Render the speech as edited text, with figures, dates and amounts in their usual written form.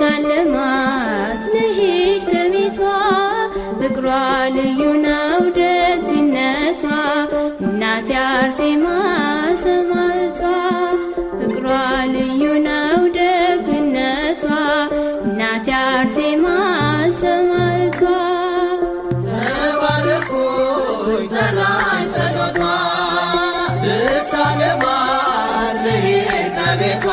ልሳለማት ልሂድ ከቤቷ ፍቅሯ ልዩ ነው ደግነቷ እናቴ አርሴማ ሰማዕቷ ፍቅሯ ልዩ ነው ደግነቷ እናቴ አርሴማ ሰማዕቷ ተባረኩኝ ጠራኝ ጸሎቷ ልሳለማት ልሂድ ከቤቷ